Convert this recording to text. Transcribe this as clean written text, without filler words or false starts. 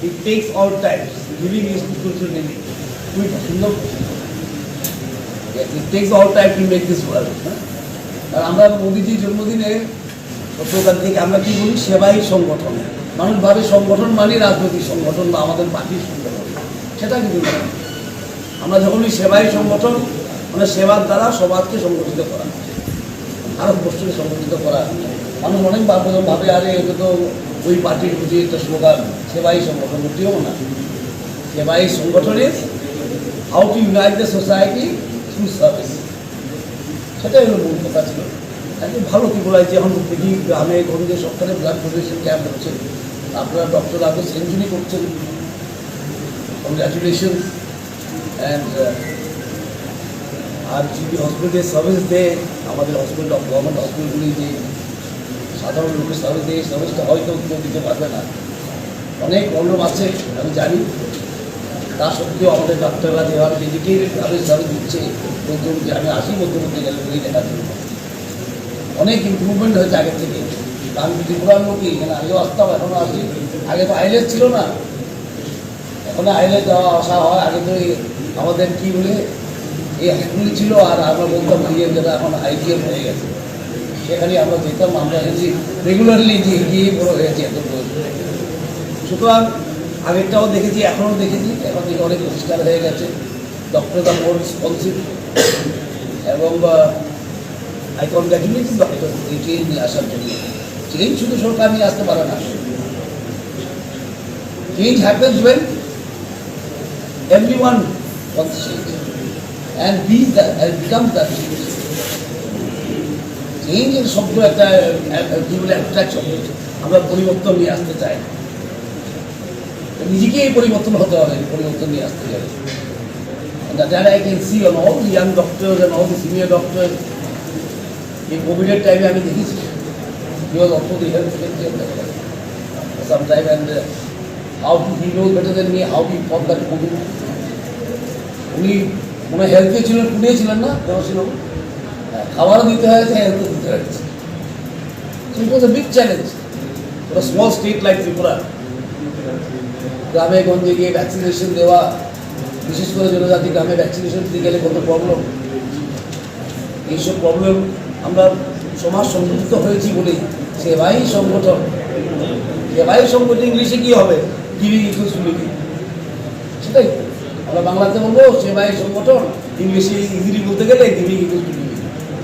It takes all times. Giving is equal to living. Yes, it takes all time to make this world. আর আমরা মোদিজির জন্মদিনে প্রকার থেকে আমরা কি বলি সেবাই সংগঠন। মানুষ ভাবে সংগঠন মানে রাজনৈতিক সংগঠন বা আমাদের পার্টির সংগঠন, সেটা কিন্তু নয়। আমরা যখনই সেবাই সংগঠন মানে সেবার দ্বারা সমাজকে সংগঠিত করা, ভারতবর্ষকে সংগঠিত করা। মানুষ অনেক ভাবে আরে এটা তো ওই পার্টির প্রতি একটা স্লোগান, সেবাই সংগঠন। ওটিও না, সেবাই সংগঠন is how to unite the society through service, সেটাই হলো মূল কথা ছিল। একদম ভালো কি বলা হয়েছে, এখন দেখি গ্রামে গঞ্জে সরকারে ব্লাড ডোনেশন ক্যাম্প হচ্ছে, আপনারা ডক্টর আগে সেঞ্চুরি করছেন, কংগ্রাচুলেশন। অ্যান্ড আর যদি হসপিটালে সার্ভিস দেয়, আমাদের হসপিটাল গভর্নমেন্ট হসপিটালগুলি যে সাধারণ লোকের সার্ভিস দেয়, সার্ভিসটা হয়তো কেউ দিতে পারবে না, অনেক প্রবলেম আছে আমি জানি। তা সত্ত্বেও আমাদের ডাক্তাররা যেভাবে ডেডিকেটেডভাবে সার্ভিস দিচ্ছে, মধ্যমধ্যে আমি আসি মধ্যমধ্যে গেলে বলেই দেখার জন্য অনেক ইম্প্রুভমেন্ট হয়েছে আগের থেকে। আমি ত্রিপুরার লোকই, এখানে আগেও আসতাম, এখনও আসি। আগে তো আইলেস ছিল না, এখন আইলেস যাওয়া আসা হয়। আগে তো আমাদের কী বলে এই হসপিটাল ছিল, আর আমরা বলতাম ডিএম, যেটা এখন আইডিএম হয়ে গেছে, সেখানে আমরা যেতাম। আমরা রেগুলারলি গিয়ে বড় হয়েছি এত। সুতরাং আগেরটাও দেখেছি, এখনও দেখেছি, এখন থেকে অনেক পরিষ্কার হয়ে গেছে। ডক্টর দ্য মোর রেসপন্সিভ, এবং আই কনগ্রাচুলেট ডক্টর এই চেঞ্জ নিয়ে আসার জন্য। চেঞ্জ শুধু সরকার নিয়ে আসতে পারে না, change happens when everyone wants change and becomes that চেঞ্জের শব্দ একটা কি বলে অ্যাট্রাক্ট শব্দ। আমরা পরিবর্তন নিয়ে আসতে চাই, নিজেকেই পরিবর্তন হতে হবে, পরিবর্তন নিয়ে আসতে চাই। That I can see on all the young doctors and all the senior doctors. এই কোভিডের টাইমে আমি দেখেছি, he was also the health secretary of the sometime, and how he knows better than me how he fought that COVID. উনি মনে হেলথে ছিলেন, পুড়ে ছিলেন না, ছিল খাবারও দিতে হয়েছে, হেলথও দিতে হয়েছে। So it was a big challenge for a small state like Tripura. গ্রামে গঞ্জে গিয়ে ভ্যাকসিনেশন দেওয়া, বিশেষ করে জনজাতি গ্রামে ভ্যাকসিনেশন দিতে গেলে কত প্রবলেম। এইসব প্রবলেম আমরা সমাজ সংগঠিত হয়েছি বলেই সেবাই সংগঠন। সেবাই সংগঠন ইংলিশে কী হবে? Giving equals to living. সেটাই আমরা বাংলাতে বলবো সেবাই সংগঠন, ইংলিশে ইজিলি বলতে গেলে গিভিং ইকুয়ালস টু লিভিং।